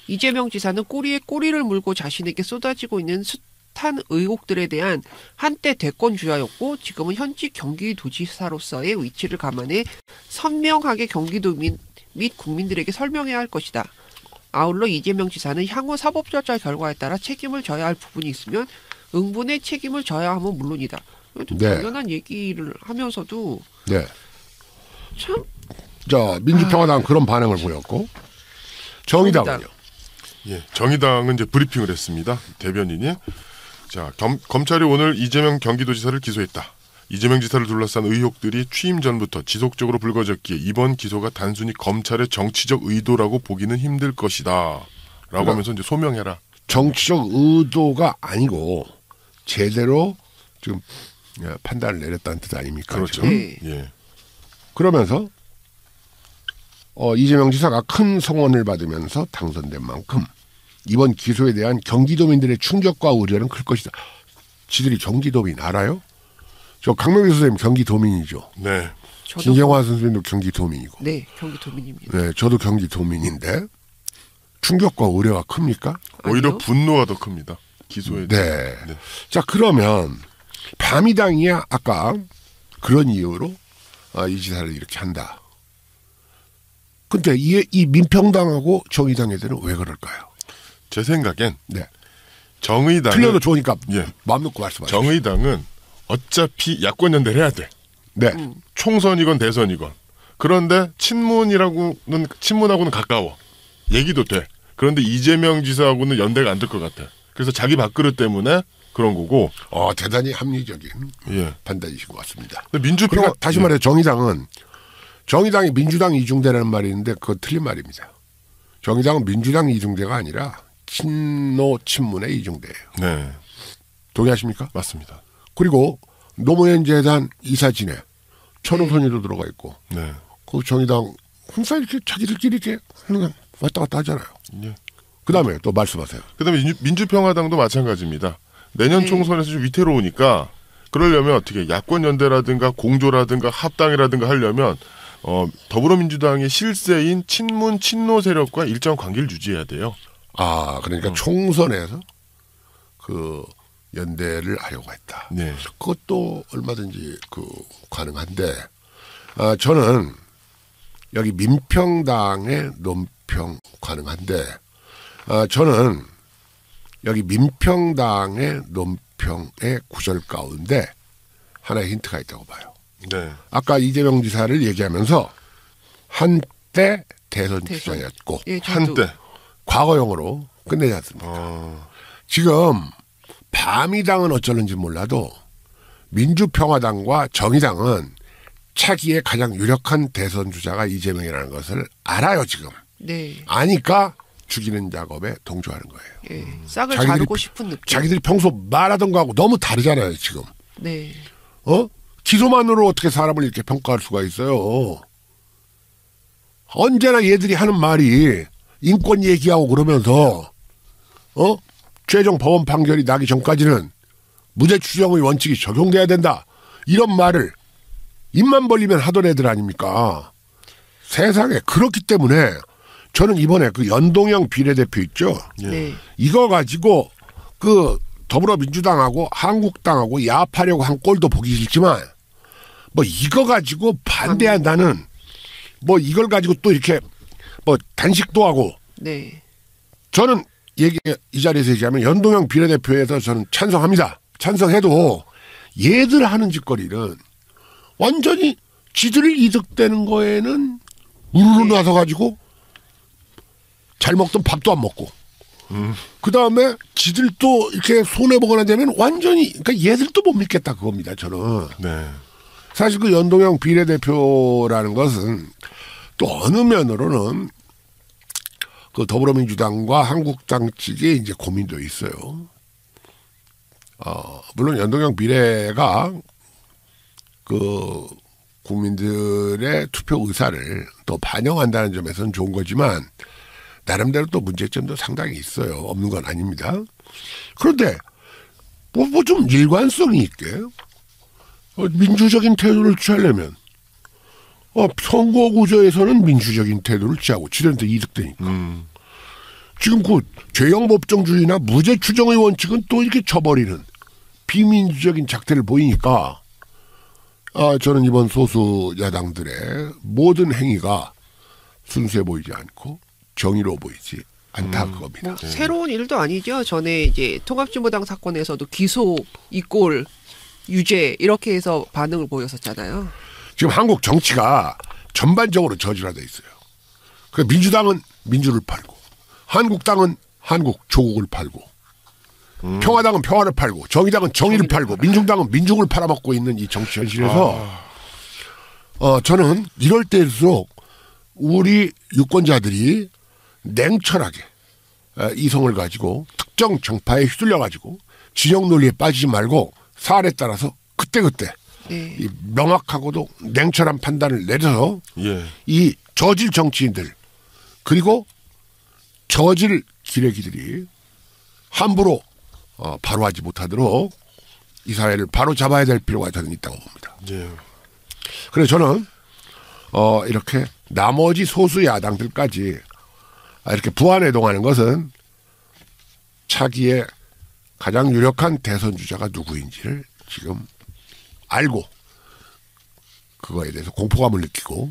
이재명 지사는 꼬리에 꼬리를 물고 자신에게 쏟아지고 있는 숱한 의혹들에 대한 한때 대권주자였고 지금은 현직 경기도지사로서의 위치를 감안해 선명하게 경기도민 및 국민들에게 설명해야 할 것이다. 아울러 이재명 지사는 향후 사법조사 결과에 따라 책임을 져야 할 부분이 있으면 응분의 책임을 져야 함은 물론이다. 당연한 얘기를 하면서도 참. 자 민주평화당 그런 반응을 보였고 정의당은요. 정의당은 이제 브리핑을 했습니다. 대변인이 자 검찰이 오늘 이재명 경기도지사를 기소했다. 이재명 지사를 둘러싼 의혹들이 취임 전부터 지속적으로 불거졌기에 이번 기소가 단순히 검찰의 정치적 의도라고 보기는 힘들 것이다. 라고 하면서 이제 소명해라. 정치적 의도가 아니고 제대로 지금 판단을 내렸다는 뜻 아닙니까? 그렇죠. 그러면서 이재명 지사가 큰 성원을 받으면서 당선된 만큼 이번 기소에 대한 경기도민들의 충격과 우려는 클 것이다. 지들이 경기도민 알아요? 저 강명희 선생님 경기도민이죠. 네. 김경화 선생님도 경기도민이고. 네, 경기도민입니다. 네, 저도 경기도민인데 충격과 우려가 큽니까? 오히려 아니요. 분노가 더 큽니다. 기소에 대해. 네. 자 그러면 밤이당이야 아까 그런 이유로 이 지사를 이렇게 한다. 근데 이 민평당하고 정의당 애들은 왜 그럴까요? 제 생각엔 네. 정의당은 틀려도 좋으니까 마음 놓고 말씀하세요. 정의당은 어차피 야권 연대를 해야 돼. 네. 총선이건 대선이건. 그런데 친문하고는 가까워. 얘기도 돼. 그런데 이재명 지사하고는 연대가 안 될 것 같아. 그래서 자기 밥그릇 때문에 그런 거고. 대단히 합리적인 예. 판단이신 것 같습니다. 근데 민주평화 그리고 다시 말해 정의당이 민주당 이중대라는 말이 있는데 그건 틀린 말입니다. 정의당은 민주당 이중대가 아니라 친노 친문의 이중대예요. 네. 동의하십니까? 맞습니다. 그리고 노무현 재단 이사진에 천호선이도 들어가 있고 네. 그 정의당 항상 이렇게 자기들끼리 이렇게 항상 왔다 갔다 하잖아요. 예. 그다음에 또 말씀하세요. 그다음에 민주평화당도 마찬가지입니다. 내년 총선에서 좀 위태로우니까 그러려면 어떻게 야권 연대라든가 공조라든가 합당이라든가 하려면 더불어민주당의 실세인 친문 친노 세력과 일정 관계를 유지해야 돼요. 그러니까 총선에서 그 연대를 하려고 했다. 네. 그것도 얼마든지 가능한데 저는 여기 민평당의 논평 가능한데 저는 여기 민평당의 논평의 구절 가운데 하나의 힌트가 있다고 봐요. 네. 아까 이재명 지사를 얘기하면서 한때 대선 주자였고 예, 한때 과거형으로 끝내지 않습니까? 지금 바미당은 어쩌는지 몰라도 민주평화당과 정의당은 차기의 가장 유력한 대선 주자가 이재명이라는 것을 알아요. 지금. 네. 아니까 죽이는 작업에 동조하는 거예요. 예. 싹을 자르고 싶은 느낌. 자기들이 평소 말하던 거하고 너무 다르잖아요. 지금. 네. 기소만으로 어떻게 사람을 이렇게 평가할 수가 있어요. 언제나 얘들이 하는 말이 인권 얘기하고 그러면서 최종 법원 판결이 나기 전까지는 무죄 추정의 원칙이 적용돼야 된다. 이런 말을 입만 벌리면 하던 애들 아닙니까? 세상에. 그렇기 때문에 저는 이번에 그 연동형 비례대표 있죠. 네. 이거 가지고 그 더불어민주당하고 한국당하고 야합하려고 한 꼴도 보기 싫지만 뭐 이거 가지고 반대한다는 뭐 이걸 가지고 또 이렇게 뭐 단식도 하고 네. 저는 이 자리에서 얘기하면 연동형 비례대표에서 저는 찬성합니다. 찬성해도 얘들 하는 짓거리는 완전히 지들 이득되는 거에는 우르르 나서 가지고 잘 먹던 밥도 안 먹고 그 다음에 지들도 이렇게 손해보거나 되면 완전히 그러니까 얘들도 못 믿겠다 그겁니다. 저는. 네. 사실 그 연동형 비례대표라는 것은 또 어느 면으로는 그 더불어민주당과 한국당 측에 이제 고민도 있어요. 물론 연동형 비례가 그 국민들의 투표 의사를 또 반영한다는 점에서는 좋은 거지만 나름대로 또 문제점도 상당히 있어요. 없는 건 아닙니다. 그런데 뭐 좀 일관성이 있게 민주적인 태도를 취하려면 선거 구조에서는 민주적인 태도를 취하고 지들한테 이득되니까. 지금 그 죄형 법정주의나 무죄 추정의 원칙은 또 이렇게 쳐버리는 비민주적인 작태를 보이니까 저는 이번 소수 야당들의 모든 행위가 순수해 보이지 않고 정의로워 보이지 않다 그겁니다. 새로운 일도 아니죠. 전에 이제 통합진보당 사건에서도 기소, 이꼴, 유죄 이렇게 해서 반응을 보였었잖아요. 지금 한국 정치가 전반적으로 저질화돼 있어요. 그 민주당은 민주를 팔고 한국당은 한국 조국을 팔고 평화당은 평화를 팔고 정의당은 정의를 팔고 민중당은 민중을 팔아먹고 있는 이 정치 현실에서 저는 이럴 때일수록 우리 유권자들이 냉철하게 이성을 가지고 특정 정파에 휘둘려 가지고 진영 논리에 빠지지 말고 사안에 따라서 그때그때 네. 이 명확하고도 냉철한 판단을 내려서 이 저질 정치인들 그리고 저질 기레기들이 함부로 바로하지 못하도록 이 사회를 바로 잡아야 될 필요가 저는 있다고 봅니다. 그래서 저는 이렇게 나머지 소수 야당들까지 이렇게 부안해동하는 것은 차기의 가장 유력한 대선 주자가 누구인지를 지금 알고 그거에 대해서 공포감을 느끼고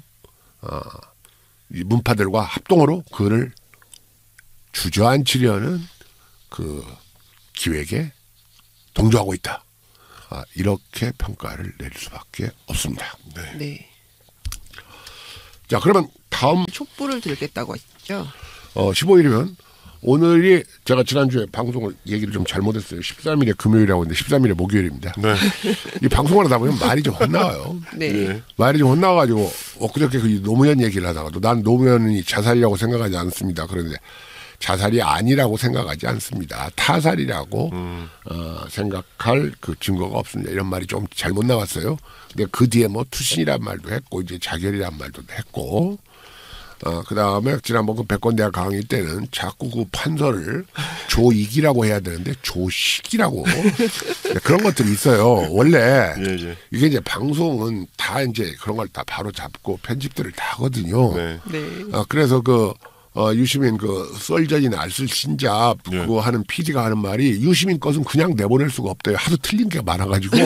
이 문파들과 합동으로 그를 주저앉히려는 그 기획에 동조하고 있다. 이렇게 평가를 내릴 수밖에 없습니다. 네. 자, 그러면 다음 촛불을 들겠다고 했죠. 15일이면 오늘이 제가 지난주에 방송을 얘기를 좀 잘못했어요. 13일에 금요일이라고 했는데 13일에 목요일입니다. 네. 이 방송을 하다 보면 말이 좀 헛나와요. 네. 예. 말이 좀 헛나와가지고 엊그저께 그 노무현 얘기를 하다가도 난 노무현이 자살이라고 생각하지 않습니다. 그런데 자살이 아니라고 생각하지 않습니다. 타살이라고 생각할 그 증거가 없습니다. 이런 말이 좀 잘못 나왔어요. 근데 그 뒤에 뭐 투신이란 말도 했고 이제 자결이란 말도 했고 그 다음에 지난번 그 백권대학 강의 때는 자꾸 그 판서를 조익이라고 해야 되는데 조식이라고 그런 것들이 있어요. 원래 예. 이게 이제 방송은 다 이제 그런 걸 다 바로 잡고 편집들을 다 하거든요. 네. 네. 그래서 그 유시민 그 썰전이나 알쓸 신잡 예. 그거 하는 PD가 하는 말이 유시민 것은 그냥 내보낼 수가 없대요. 하도 틀린 게 많아가지고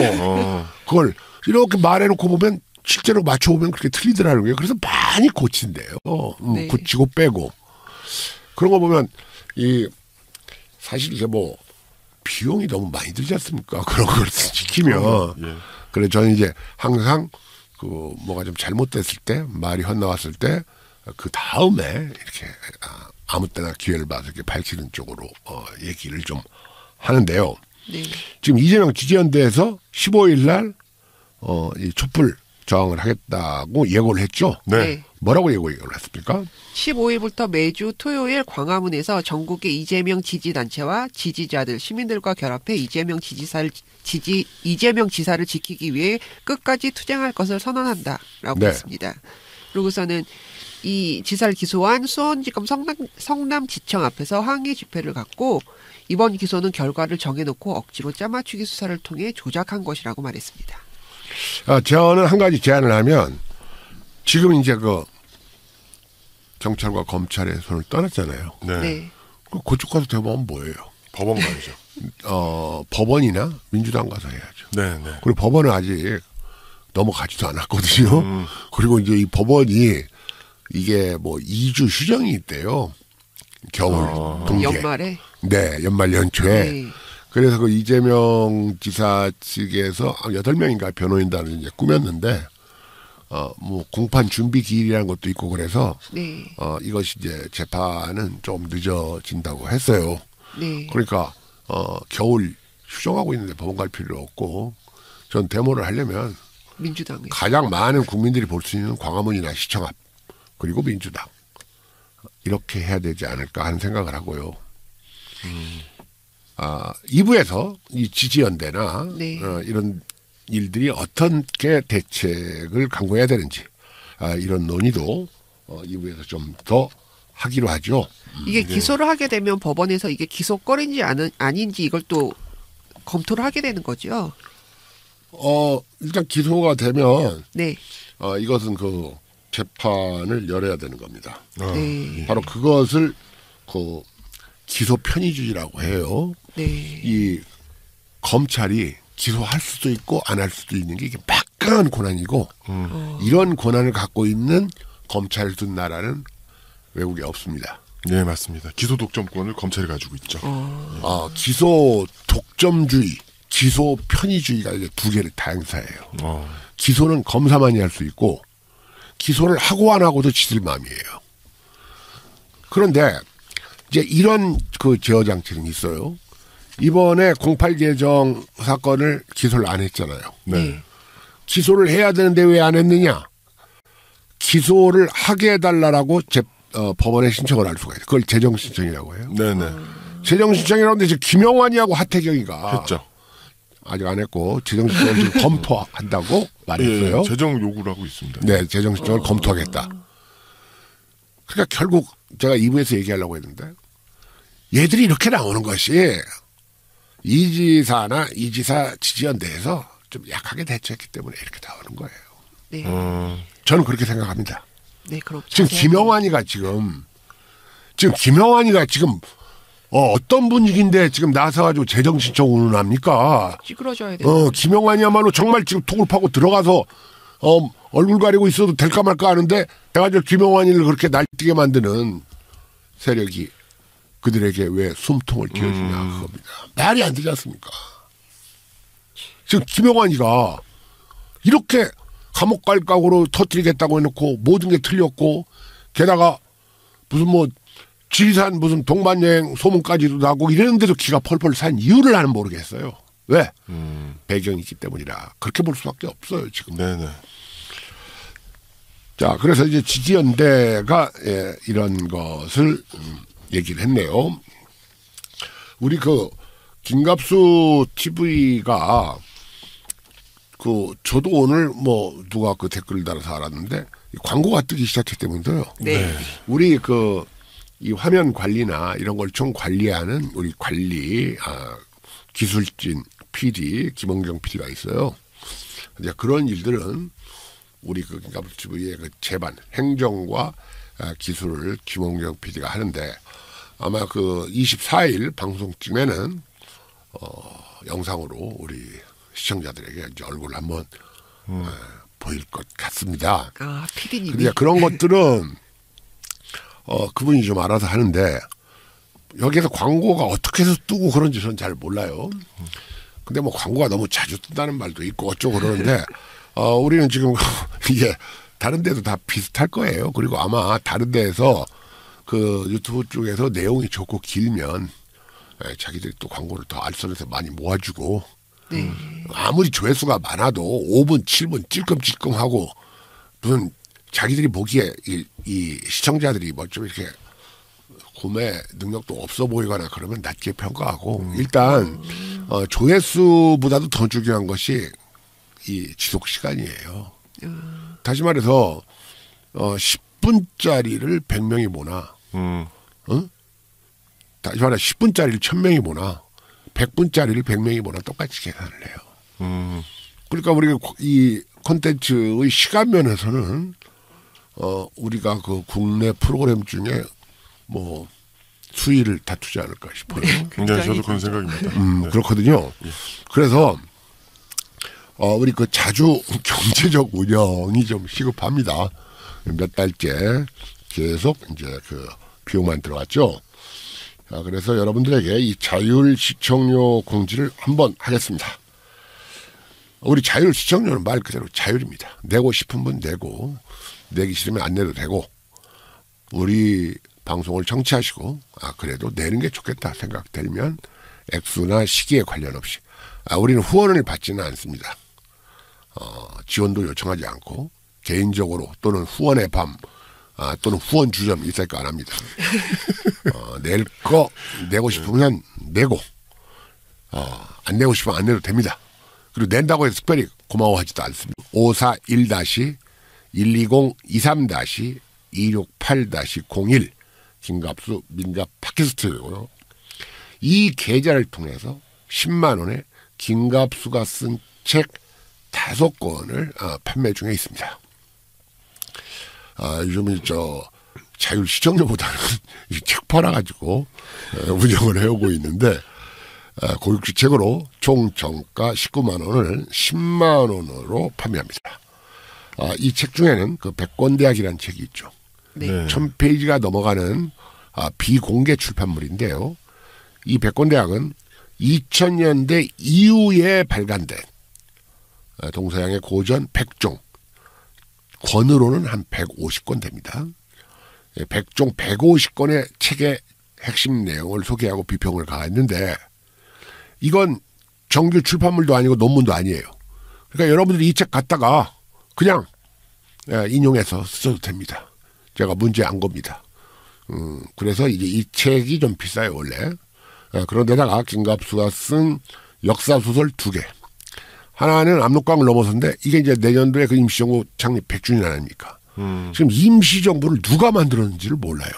그걸 이렇게 말해놓고 보면 실제로 맞춰보면 그렇게 틀리더라는 거예요. 그래서 많이 고친대요. 네. 고치고 빼고 그런 거 보면 이 사실 이게 뭐 비용이 너무 많이 들지 않습니까? 그런 걸 지키면 예. 그래서 저는 이제 항상 그 뭐가 좀 잘못됐을 때 말이 헛나왔을 때 그 다음에 이렇게 아무 때나 기회를 봐서 이렇게 밝히는 쪽으로 얘기를 좀 하는데요. 네. 지금 이재명 지지연대에서 15일 날 이 촛불 저항을 하겠다고 예고를 했죠. 네. 뭐라고 예고를 했습니까? 15일부터 매주 토요일 광화문에서 전국의 이재명 지지단체와 지지자들, 시민들과 결합해 이재명 지사를 지키기 위해 끝까지 투쟁할 것을 선언한다라고 네. 했습니다. 그리고서는 이 지사를 기소한 수원지검 성남지청 앞에서 항의 집회를 갖고 이번 기소는 결과를 정해놓고 억지로 짜맞추기 수사를 통해 조작한 것이라고 말했습니다. 저는 한 가지 제안을 하면 지금 이제 그 경찰과 검찰의 손을 떠났잖아요. 네. 네. 그쪽 가서 대법원 뭐예요? 법원 가야죠. 법원이나 민주당 가서 해야죠. 네. 그리고 법원은 아직 넘어가지도 않았거든요. 그리고 이제 이 법원이 이게 뭐 2주 휴정이 있대요. 겨울, 동계. 연말에. 네, 연말 연초에. 네. 그래서 그 이재명 지사 측에서 8명인가 변호인단을 이제 꾸몄는데, 뭐 공판 준비 기일이라는 것도 있고 그래서, 네. 이것이 이제 재판은 좀 늦어진다고 했어요. 네. 그러니까, 겨울 휴정하고 있는데 법원 갈 필요 없고, 전 데모를 하려면 민주당에. 가장 많은 국민들이 볼 수 있는 광화문이나 시청 앞, 그리고 민주당. 이렇게 해야 되지 않을까 하는 생각을 하고요. 2부에서 이 지지연대나 네. 이런 일들이 어떻게 대책을 강구해야 되는지 이런 논의도 2부에서 좀 더 하기로 하죠. 이게 기소를 하게 되면 법원에서 이게 기소거리인지 아닌지 이걸 또 검토를 하게 되는 거죠. 일단 기소가 되면 네. 이것은 그 재판을 열어야 되는 겁니다. 네. 바로 그것을 그 기소 편의주의라고 해요. 네. 이 검찰이 기소할 수도 있고 안 할 수도 있는 게 이게 막강한 권한이고 이런 권한을 갖고 있는 검찰을 둔 나라는 외국에 없습니다. 네, 맞습니다. 기소 독점권을 검찰이 가지고 있죠. 기소 독점주의, 기소 편의주의가 이제 두 개를 다 행사해요. 기소는 검사만이 할 수 있고 기소를 하고 안 하고도 지들 마음이에요. 그런데 이제 이런 그 제어 장치는 있어요. 이번에 08 개정 사건을 기소를 안 했잖아요. 네. 기소를 해야 되는데 왜 안 했느냐? 기소를 하게 해달라고 법원에 신청을 할 수가 있어요. 그걸 재정 신청이라고 해요. 네네. 재정 신청이라고 하는데 지금 김영환이하고 하태경이가 했죠. 아직 안 했고 재정 신청을 지금 검토한다고 말했어요. 예, 재정 요구를 하고 있습니다. 네, 재정 신청을 검토하겠다. 그러니까 결국 제가 2부에서 얘기하려고 했는데 얘들이 이렇게 나오는 것이 이 지사나 이 지사 지지연대에서 좀 약하게 대처했기 때문에 이렇게 나오는 거예요. 네. 저는 그렇게 생각합니다. 네, 그럼 지금 김영환이가 지금 어떤 분위기인데 지금 나서가지고 재정 신청 운운합니까? 찌그러져야 돼. 김영환이야말로 정말 지금 톡을 파고 들어가서 얼굴 가리고 있어도 될까 말까 하는데 해가지고 김영환이를 그렇게 날뛰게 만드는 세력이 그들에게 왜 숨통을 틔워주냐 그겁니다. 말이 안 되지 않습니까? 지금 김영환이가 이렇게 감옥 갈 각오로 터뜨리겠다고 해놓고 모든 게 틀렸고 게다가 무슨 뭐 지리산 무슨 동반여행 소문까지도 나고 이랬는데도 기가 펄펄 산 이유를 나는 모르겠어요. 왜? 배경이 있기 때문이라. 그렇게 볼 수밖에 없어요, 지금. 네네. 자, 그래서 이제 지지연대가 이런 것을 얘기를 했네요. 우리 그 김갑수 TV가 저도 오늘 뭐 누가 그 댓글을 달아서 알았는데 광고가 뜨기 시작했기 때문에요. 네. 우리 이 화면 관리나 이런 걸 총 관리하는 우리 기술진 PD 김원경 PD가 있어요. 이제 그런 일들은 우리 김갑수 TV의 제반 행정과 기술을 김원경 PD가 하는데 아마 24일 방송쯤에는 영상으로 우리 시청자들에게 이제 얼굴을 한번 보일 것 같습니다. 아, PD님이. 근데 그런 것들은 그분이 좀 알아서 하는데 여기에서 광고가 어떻게 해서 뜨고 그런지 저는 잘 몰라요. 근데 뭐 광고가 너무 자주 뜬다는 말도 있고 어쩌고 그러는데 우리는 지금 이게 다른 데도 다 비슷할 거예요. 그리고 아마 다른 데에서 유튜브 쪽에서 내용이 좋고 길면 자기들이 또 광고를 더 알선해서 많이 모아주고 아무리 조회수가 많아도 5분, 7분 찔끔찔끔하고 무슨 자기들이 보기에 이 시청자들이 뭐 좀 이렇게 구매 능력도 없어 보이거나 그러면 낮게 평가하고 일단 조회수보다도 더 중요한 것이 이 지속 시간이에요. 다시 말해서 10분짜리를 100명이 보나 다시 말해 10분짜리를 1000명이 보나 100분짜리를 100명이 보나 똑같이 계산을 해요. 그러니까 우리가 이 콘텐츠의 시간 면에서는 우리가 국내 프로그램 중에 뭐 수위를 다투지 않을까 싶어요. 네, 저도 그런 생각입니다. 네. 그렇거든요. 그래서 우리 자주 경제적 운영이 좀 시급합니다. 몇 달째 계속 이제 비용만 들어갔죠. 자, 그래서 여러분들에게 이 자율 시청료 공지를 한번 하겠습니다. 우리 자율 시청료는 말 그대로 자율입니다. 내고 싶은 분 내고 내기 싫으면 안 내도 되고 우리 방송을 청취하시고 그래도 내는 게 좋겠다 생각되면 액수나 시기에 관련 없이 우리는 후원을 받지는 않습니다. 지원도 요청하지 않고 개인적으로 또는 후원의 밤 또는 후원 주점 있을 거 안 합니다. 낼 거 내고 싶으면 내고 안 내고 싶으면 안 내도 됩니다. 그리고 낸다고 해서 특별히 고마워하지도 않습니다. 541-120-23-268-01 김갑수 민가 팟캐스트고요. 이 계좌를 통해서 10만 원에 김갑수가 쓴 책 5권을 판매 중에 있습니다. 요즘은 자율 시청료보다는 책 팔아가지고 운영을 해오고 있는데 고육지책으로 총 정가 19만 원을 10만 원으로 판매합니다. 이 책 중에는 백권대학이라는 책이 있죠. 네. 1000페이지가 넘어가는 비공개 출판물인데요. 이 백권대학은 2000년대 이후에 발간된 동서양의 고전 100종 권으로는 한 150권 됩니다. 100종 150권의 책의 핵심 내용을 소개하고 비평을 가했는데 이건 정규 출판물도 아니고 논문도 아니에요. 그러니까 여러분들이 이 책 갖다가 그냥 인용해서 쓰셔도 됩니다. 제가 문제 안 겁니다. 그래서 이제 이 책이 좀 비싸요 원래. 그런데다가 김갑수가 쓴 역사소설 2개. 하나는 압록강을 넘어서인데 이게 이제 내년도에 임시정부 창립 100주년 아닙니까? 지금 임시정부를 누가 만들었는지를 몰라요.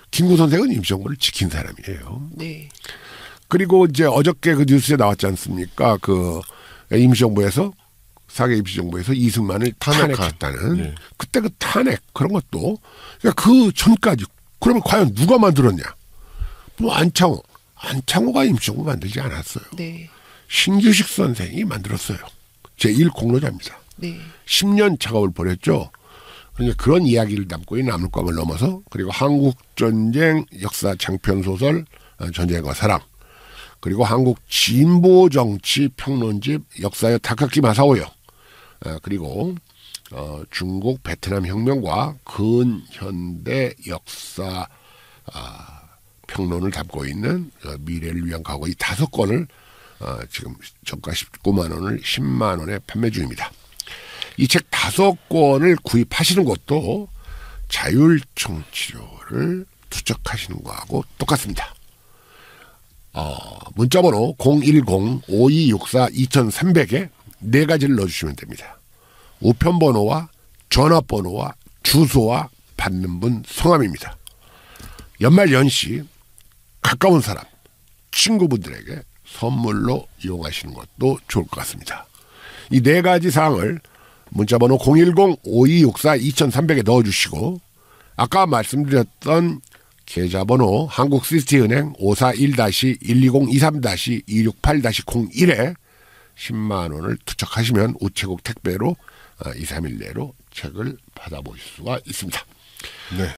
김구 선생은 임시정부를 지킨 사람이에요. 네. 그리고 이제 어저께 뉴스에 나왔지 않습니까? 임시정부에서 4개 임시정부에서 이승만을 탄핵했다는 네. 그때 탄핵 그런 것도 그러니까 그 전까지 그러면 과연 누가 만들었냐? 뭐 안창호가 임시정부 만들지 않았어요. 네. 신규식 선생이 만들었어요. 제1공로자입니다. 네. 10년 작업을 벌였죠. 그러니까 그런 이야기를 담고 있는 압록강을 넘어서 그리고 한국전쟁 역사 장편소설 전쟁과 사랑 그리고 한국 진보정치 평론집 역사의 다카키 마사오요. 그리고 중국 베트남 혁명과 근현대 역사 평론을 담고 있는 미래를 위한 과거 이 5권을 지금 정가 19만 원을 10만 원에 판매 중입니다. 이 책 5권을 구입하시는 것도 자율청 치료를 투척하시는 거하고 똑같습니다. 문자번호 010-5264-2300에 4가지를 넣어주시면 됩니다. 우편번호와 전화번호와 주소와 받는 분 성함입니다. 연말 연시 가까운 사람, 친구분들에게 선물로 이용하시는 것도 좋을 것 같습니다. 이 4가지 사항을 문자번호 010-5264-2300에 넣어주시고 아까 말씀드렸던 계좌번호 한국시티은행 541-12023-268-01에 10만 원을 투척하시면 우체국 택배로 2, 3일 내로 책을 받아보실 수가 있습니다. 네.